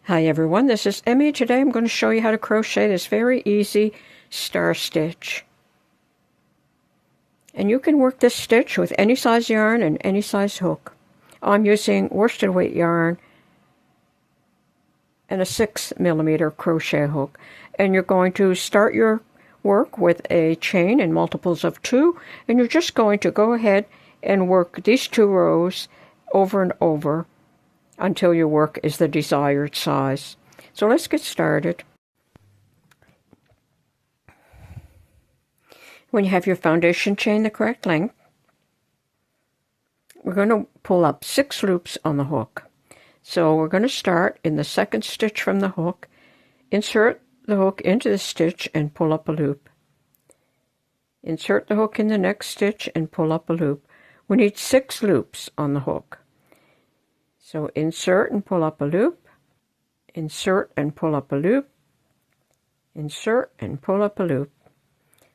Hi everyone, this is Emmy. Today I'm going to show you how to crochet this very easy star stitch. And you can work this stitch with any size yarn and any size hook. I'm using worsted weight yarn and a 6mm crochet hook. And you're going to start your work with a chain in multiples of 2, and you're just going to go ahead and work these 2 rows over and over until your work is the desired size. So let's get started. When you have your foundation chain the correct length, we're going to pull up 6 loops on the hook. So we're going to start in the second stitch from the hook, insert the hook into the stitch and pull up a loop. Insert the hook in the next stitch and pull up a loop. We need 6 loops on the hook. So insert and pull up a loop, insert and pull up a loop, insert and pull up a loop.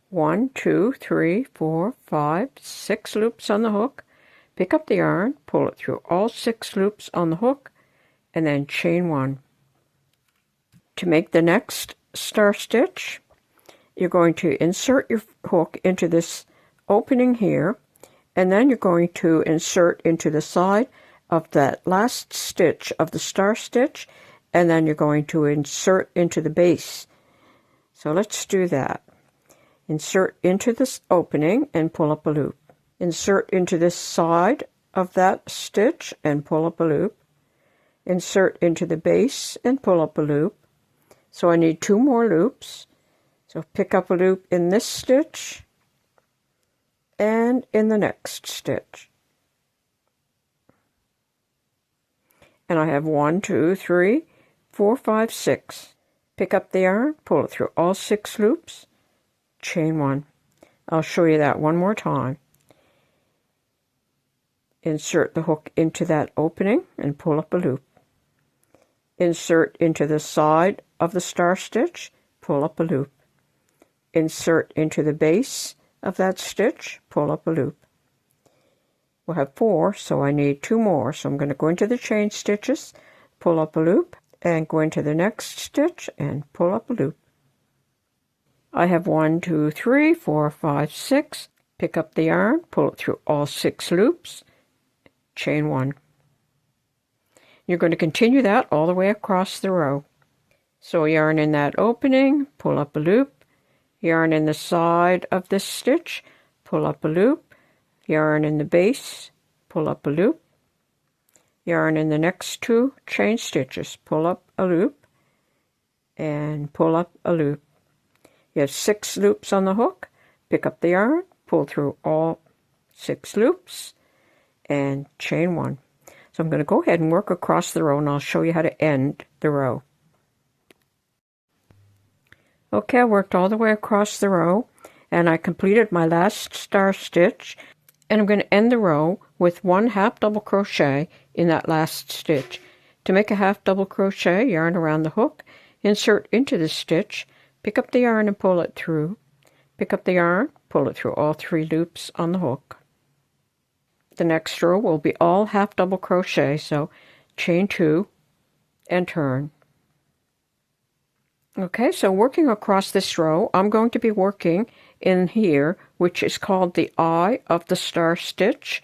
1, 2, 3, 4, 5, 6 loops on the hook. Pick up the yarn, pull it through all 6 loops on the hook, and then chain 1. To make the next star stitch, you're going to insert your hook into this opening here, and then you're going to insert into the side of that last stitch of the star stitch, and then you're going to insert into the base. So let's do that. Insert into this opening and pull up a loop. Insert into this side of that stitch and pull up a loop. Insert into the base and pull up a loop. So I need 2 more loops. So pick up a loop in this stitch and in the next stitch. And I have 1, 2, 3, 4, 5, 6. Pick up the yarn, pull it through all 6 loops, chain 1. I'll show you that one more time. Insert the hook into that opening and pull up a loop. Insert into the side of the star stitch, pull up a loop. Insert into the base of that stitch, pull up a loop. We'll have 4, so I need 2 more. So I'm going to go into the chain stitches, pull up a loop, and go into the next stitch and pull up a loop. I have 1, 2, 3, 4, 5, 6. Pick up the yarn, pull it through all 6 loops, chain 1. You're going to continue that all the way across the row. So yarn in that opening, pull up a loop, yarn in the side of this stitch, pull up a loop, yarn in the base, pull up a loop, yarn in the next 2 chain stitches, pull up a loop, and pull up a loop. You have 6 loops on the hook. Pick up the yarn, pull through all 6 loops, and chain 1. So I'm going to go ahead and work across the row, and I'll show you how to end the row. Okay, I worked all the way across the row, and I completed my last star stitch. And I'm going to end the row with 1 half double crochet in that last stitch. To make a half double crochet, yarn around the hook, insert into the stitch, pick up the yarn and pull it through. Pick up the yarn, pull it through all 3 loops on the hook. The next row will be all half double crochet, so chain 2 and turn. Okay, so working across this row, I'm going to be working in here, which is called the eye of the star stitch,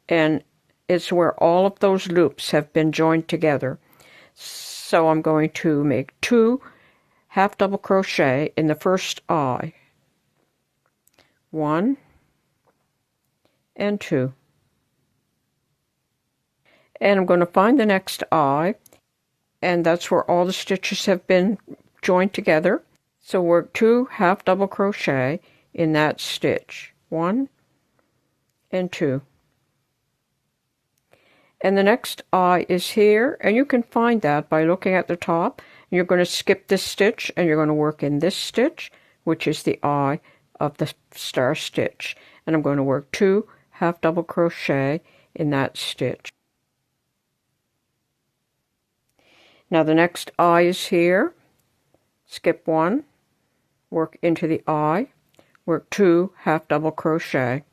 and it's where all of those loops have been joined together. So I'm going to make 2 half double crochet in the first eye. 1 and 2. And I'm going to find the next eye, and that's where all the stitches have been joined together. So work 2 half double crochet in that stitch, 1 and 2. And the next eye is here, and you can find that by looking at the top. You're going to skip this stitch and you're going to work in this stitch, which is the eye of the star stitch. And I'm going to work 2 half double crochet in that stitch. Now the next eye is here. Skip 1, work into the eye, work 2 half double crochet.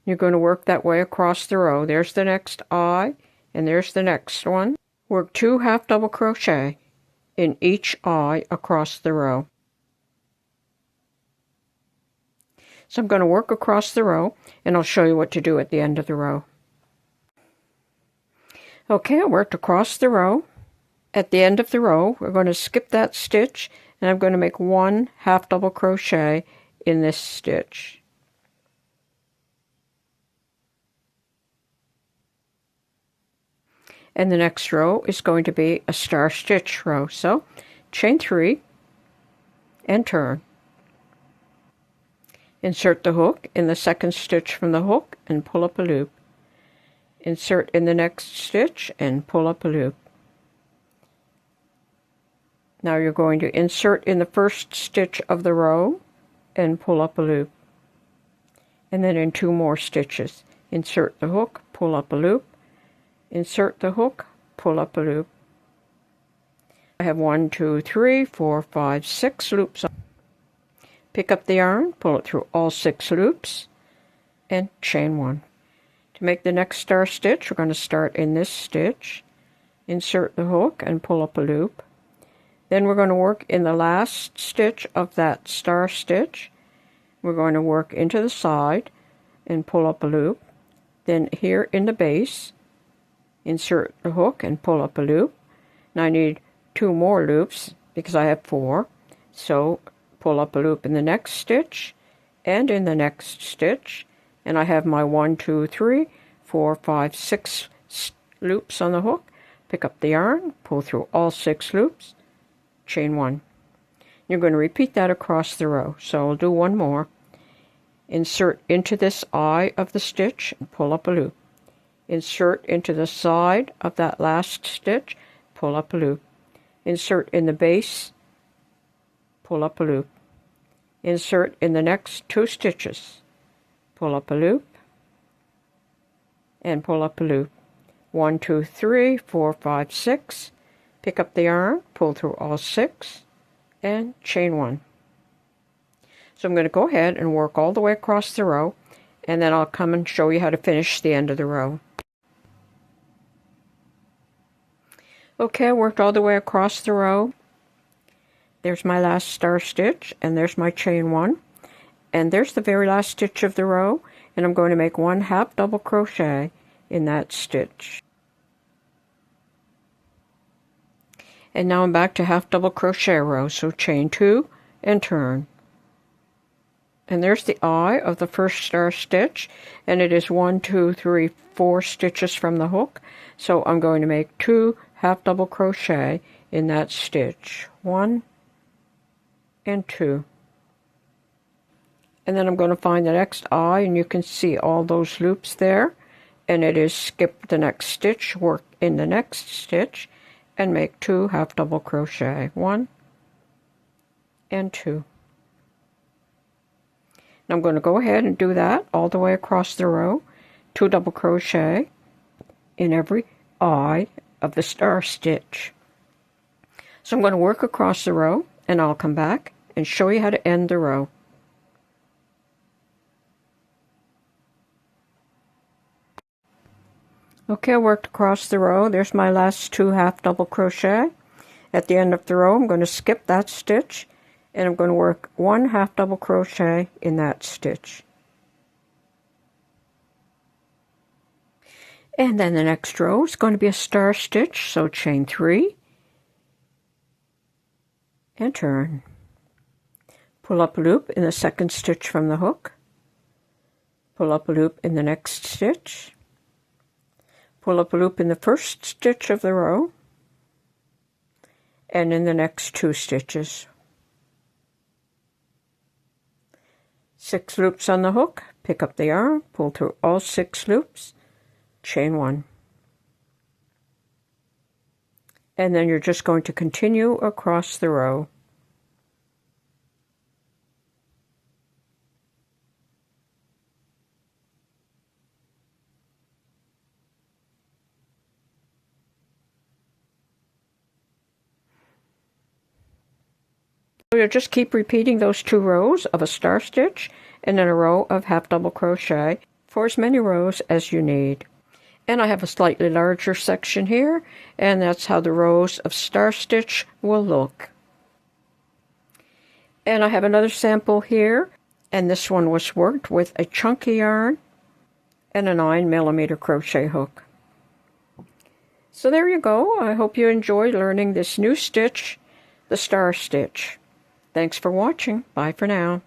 You're going to work that way across the row. There's the next eye, and there's the next one. Work 2 half double crochet in each eye across the row. So I'm going to work across the row, and I'll show you what to do at the end of the row. Okay, I worked across the row. At the end of the row, we're going to skip that stitch, and I'm going to make 1 half double crochet in this stitch. And the next row is going to be a star stitch row. So chain 3 and turn. Insert the hook in the second stitch from the hook and pull up a loop. Insert in the next stitch and pull up a loop. Now you're going to insert in the first stitch of the row and pull up a loop. And then in 2 more stitches, insert the hook, pull up a loop, insert the hook, pull up a loop. I have 1, 2, 3, 4, 5, 6 loops. Pick up the yarn, pull it through all 6 loops, and chain 1. To make the next star stitch, we're going to start in this stitch, insert the hook, and pull up a loop. Then we're going to work in the last stitch of that star stitch. We're going to work into the side and pull up a loop. Then here in the base, insert the hook and pull up a loop. Now I need 2 more loops because I have 4. So pull up a loop in the next stitch and in the next stitch. And I have my 1, 2, 3, 4, 5, 6 loops on the hook. Pick up the yarn, pull through all 6 loops, chain 1. You're going to repeat that across the row. So I'll do 1 more. Insert into this eye of the stitch and pull up a loop. Insert into the side of that last stitch, pull up a loop. Insert in the base, pull up a loop. Insert in the next 2 stitches, pull up a loop, and pull up a loop. 1, 2, 3, 4, 5, 6. Pick up the yarn, pull through all 6, and chain 1. So I'm going to go ahead and work all the way across the row, and then I'll come and show you how to finish the end of the row. Okay, I worked all the way across the row. There's my last star stitch, and there's my chain 1, and there's the very last stitch of the row, and I'm going to make 1 half double crochet in that stitch. And now I'm back to half double crochet row, so chain 2 and turn. And there's the eye of the first star stitch, and it is 1, 2, 3, 4 stitches from the hook, so I'm going to make 2 half double crochet in that stitch. 1 and 2. And then I'm going to find the next eye, and you can see all those loops there, and it is skip the next stitch, work in the next stitch, and make 2 half double crochet. 1 and 2. Now I'm going to go ahead and do that all the way across the row, 2 double crochet in every eye of the star stitch. So I'm going to work across the row, and I'll come back and show you how to end the row. Okay, I worked across the row. There's my last 2 half double crochet. At the end of the row, I'm going to skip that stitch, and I'm going to work 1 half double crochet in that stitch. And then the next row is going to be a star stitch, so chain 3 and turn. Pull up a loop in the second stitch from the hook. Pull up a loop in the next stitch. Pull up a loop in the first stitch of the row, and in the next 2 stitches. 6 loops on the hook, pick up the yarn, pull through all 6 loops, chain 1. And then you're just going to continue across the row. You'll just keep repeating those 2 rows of a star stitch and then a row of half double crochet for as many rows as you need. And I have a slightly larger section here, and that's how the rows of star stitch will look. And I have another sample here, and this one was worked with a chunky yarn and a 9mm crochet hook. So there you go. I hope you enjoyed learning this new stitch, the star stitch. Thanks for watching. Bye for now.